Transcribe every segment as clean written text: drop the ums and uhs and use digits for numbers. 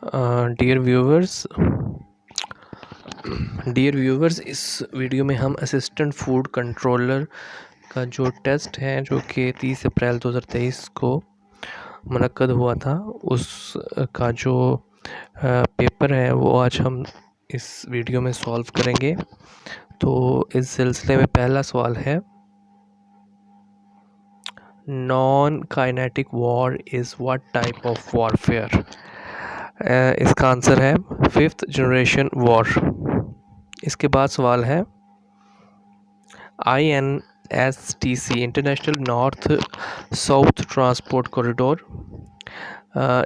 Dear viewers इस video में हम असिस्टेंट फूड कंट्रोलर का जो टेस्ट है जो कि 30 अप्रैल 2023 को मुनक्कद हुआ था उस का जो पेपर है वो आज हम इस वीडियो में सॉल्व करेंगे। तो इस सिलसिले में पहला सवाल है, non kinetic war is what type of warfare. इसका आंसर है 5th जनरेशन वॉर। इसके बाद सवाल है, INSTC international north south transport corridor,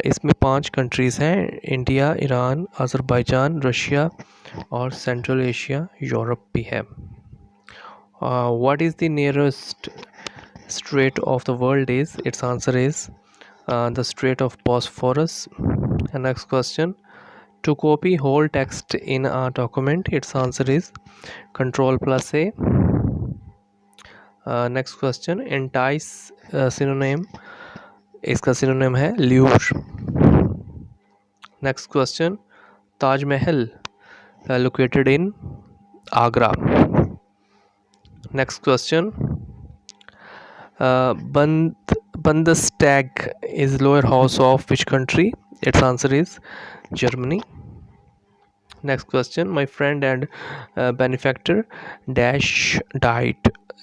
इसमें 5 कंट्रीज़ हैं, इंडिया, ईरान, अज़रबैजान, रशिया और सेंट्रल एशिया, यूरोप भी है। What is the nearest strait of the world is? Its answer is the Strait of Bosphorus. And next question, to copy whole text in a document, its answer is Control plus A. Next question, entice synonym, इसका synonym है lure. Next question, Taj Mahal located in Agra. Next question, Bundestag is lower house of which country? Its answer is Germany. Next question, my friend and benefactor dash died.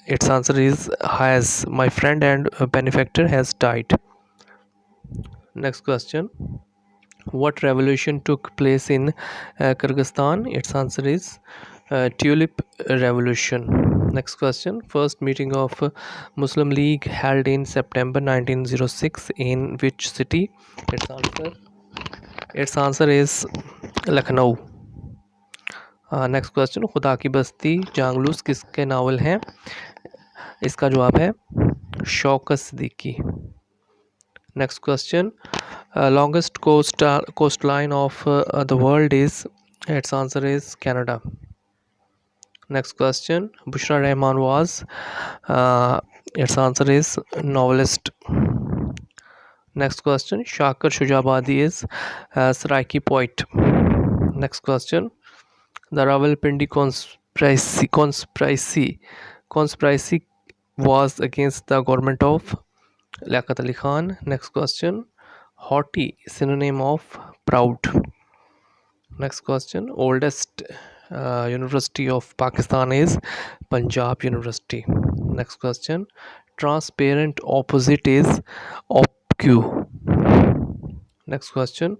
Its answer is has. My friend and benefactor has died. Next question, what revolution took place in Kyrgyzstan? Its answer is Tulip Revolution. Next question, first meeting of Muslim League held in September 1906 in which city? Its answer is Lucknow. Next question, खुदा की बस्ती जांगलूस किसके novel हैं? इसका जवाब है Shaukat Siddiqui. Next question, longest coast line of the world is? Its answer is Canada. Next question, Bushra Rahman was, its answer is novelist. Next question, Shakir Shujabadi is Saraiki poet. Next question, the Rawalpindi conspiracy was against the government of Liaquat Ali Khan. Next question, haughty synonym of proud. Next question, oldest university of Pakistan is Punjab University. Next question, transparent opposite is obtuse. Next question,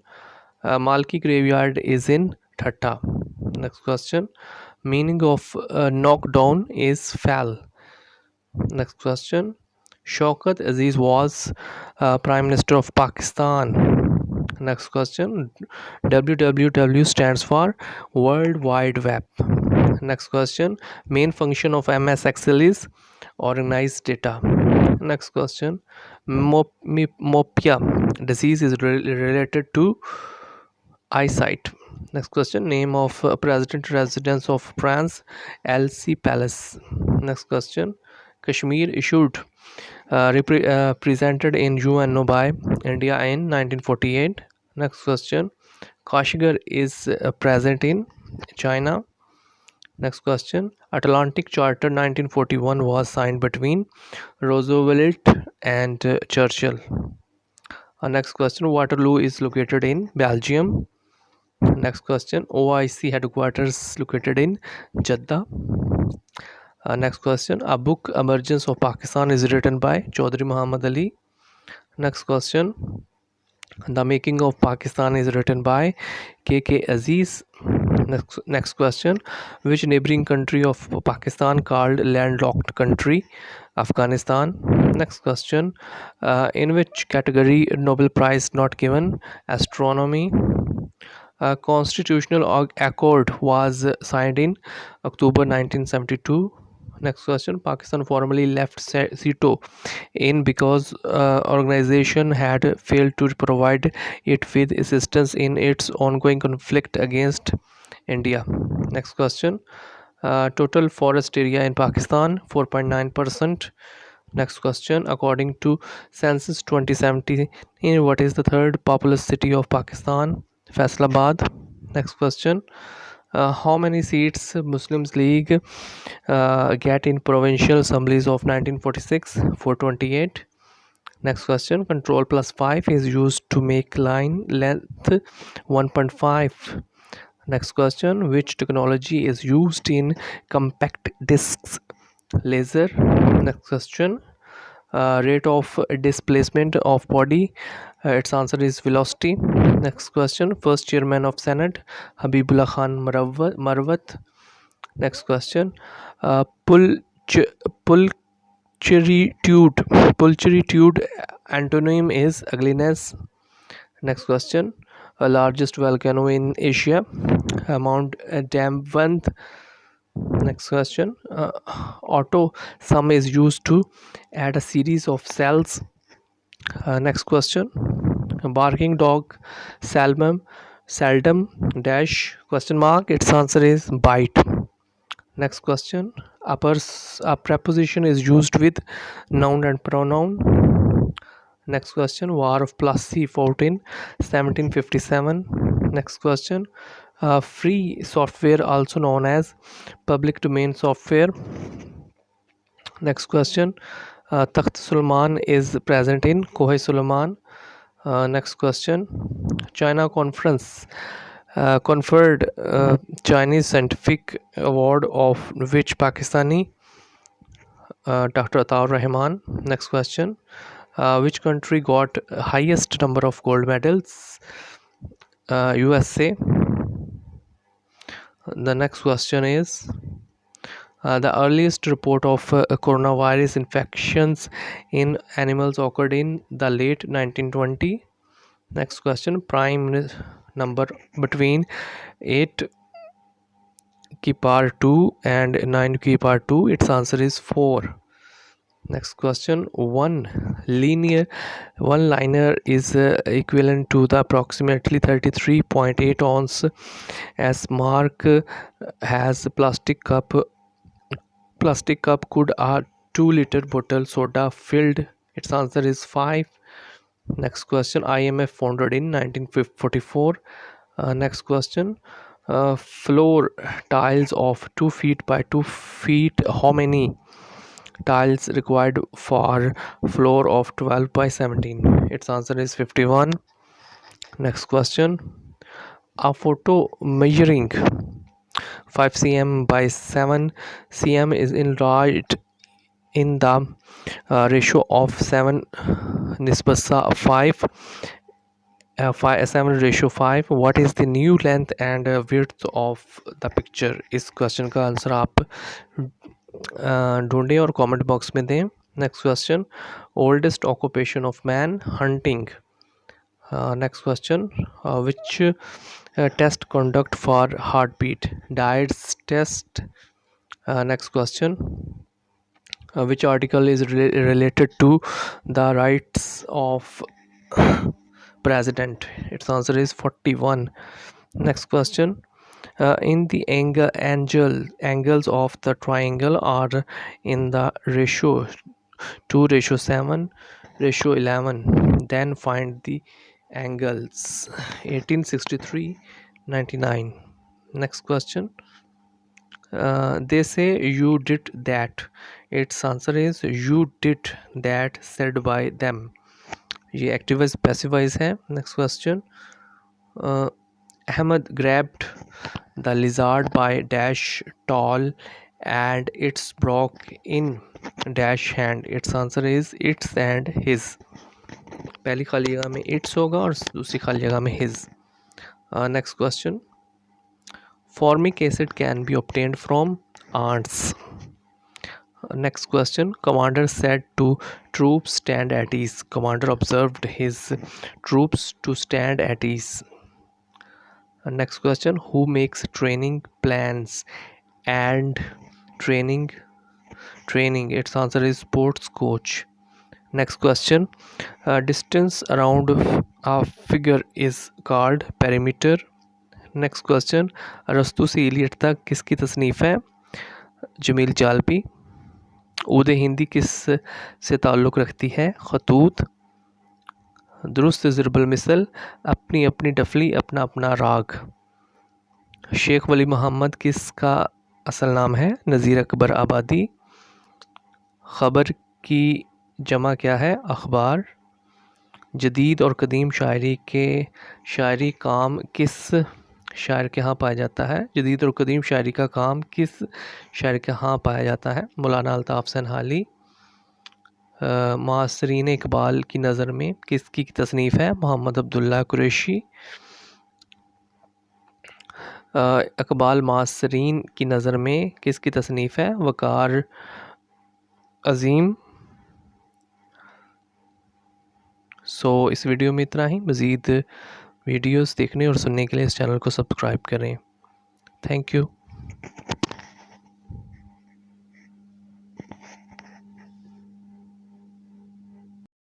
Malki graveyard is in Thatta. Next question, meaning of knockdown is fall. Next question, Shaukat Aziz was Prime Minister of Pakistan. Next question, WWW stands for World Wide Web. Next question, main function of MS Excel is organize data. Next question, Mopia disease is related to eyesight. Next question, name of president residence of France, LC Palace. Next question, Kashmir issued presented in UNO by India in 1948. Next question, Kashgar is present in China. Next question, Atlantic Charter 1941 was signed between Roosevelt and Churchill. Next question, Waterloo is located in Belgium. Next question, OIC headquarters located in Jeddah. Next question, a book Emergence of Pakistan is written by Chaudhry Muhammad Ali. Next question, The Making of Pakistan is written by K.K. Aziz. Next question, which neighboring country of Pakistan called landlocked country? Afghanistan. Next question, in which category Nobel Prize not given? Astronomy. A constitutional accord was signed in October 1972. Next question, Pakistan formally left SEATO in because organization had failed to provide it with assistance in its ongoing conflict against India. Next question, total forest area in Pakistan 4.9%. Next question, according to census 2017, what is the third populous city of Pakistan? Faisalabad. Next question. How many seats Muslims League get in provincial assemblies of 1946? 428. Next question. Control plus 5 is used to make line length 1.5. Next question. Which technology is used in compact discs? Laser. Next question. Rate of displacement of body. Its answer is velocity. Next question. First chairman of Senate, Habibullah Khan Marwat. Next question. Pulch- pulchritude. Pulchritude antonym is ugliness. Next question. Largest volcano in Asia, Mount Damwand. Next question. Auto sum is used to add a series of cells. Next question. Barking dog seldom dash question mark. Its answer is bite. Next question. A preposition is used with noun and pronoun. Next question. War of Plassey fought in 1757. Next question. Free software, also known as public domain software. Next question. Takht Sulman is present in Kohe Sulman. Next question. China Conference conferred Chinese Scientific Award of which Pakistani? Dr. Ataur Rahman. Next question. Which country got highest number of gold medals? USA. The next question is the earliest report of coronavirus infections in animals occurred in the late 1920. Next question. Prime number between 8 की power 2 and 9 की power 2. Its answer is 4. Next question. One liner is equivalent to the approximately 33.8 ounce as Mark has plastic cup could a 2-liter bottle soda filled? Its answer is 5. Next question. IMF founded in 1944. Next question. Floor tiles of 2 feet by 2 feet. How many tiles required for floor of 12 by 17? Its answer is 51. Next question. A photo measuring 5 cm by 7 cm is enlarged in the ratio of 7 nisbasa 5 7 ratio 5. What is the new length and width of the picture? इस question का answer आप ढूंढें और comment box में दें. Next question. Oldest occupation of man? Hunting. Next question. Which test conduct for heartbeat? Diets test. Next question. Which article is related to the rights of president? Its answer is 41. Next question. In the angles of the triangle are in the ratio 2:7 11. Then find the angles. 1863 99. Next question. They say you did that. Its answer is you did that said by them. ये active voice passive wise है. Next question. Ahmed grabbed the lizard by dash tall and it's broke in dash hand. Its answer is its and his. पहली खाली जगह में its होगा और दूसरी खाली जगह में his. Next question. Formic acid can be obtained from ants. Next question. Commander said to troops stand at ease. Commander observed his troops to stand at ease. Next question. Who makes training plans and training? Its answer is sports coach. Next question. Distance around a figure is called perimeter. Next question. रस्तु से Elliot तक किसकी तसनीफ़ है? जमील जालपी. उदय हिंदी किस से ताल्लुक़ रखती है? खतूत. दुरुस्त ज़िरबुल मिसल, अपनी अपनी डफली अपना अपना राग। शेख वली मोहम्मद किसका असल नाम है? नज़ीर अकबर आबादी। ख़बर की जमा क्या है? अखबार। जदीद और कदीम शायरी काम किस शायर के यहाँ पाया जाता है? जदीद और कदीम शायरी का काम किस शायर के यहाँ पाया जाता है? मौलाना अल्ताफ़ सनहाली। मासरीन इकबाल की नज़र में किसकी तसनीफ़ है? मोहम्मद अब्दुल्ला कुरैशी। इकबाल मासरीन की नज़र में किसकी तसनीफ़ है? वक़ार अज़ीम। इस वीडियो में इतना ही। मज़ीद वीडियोस देखने और सुनने के लिए इस चैनल को सब्सक्राइब करें। Thank you.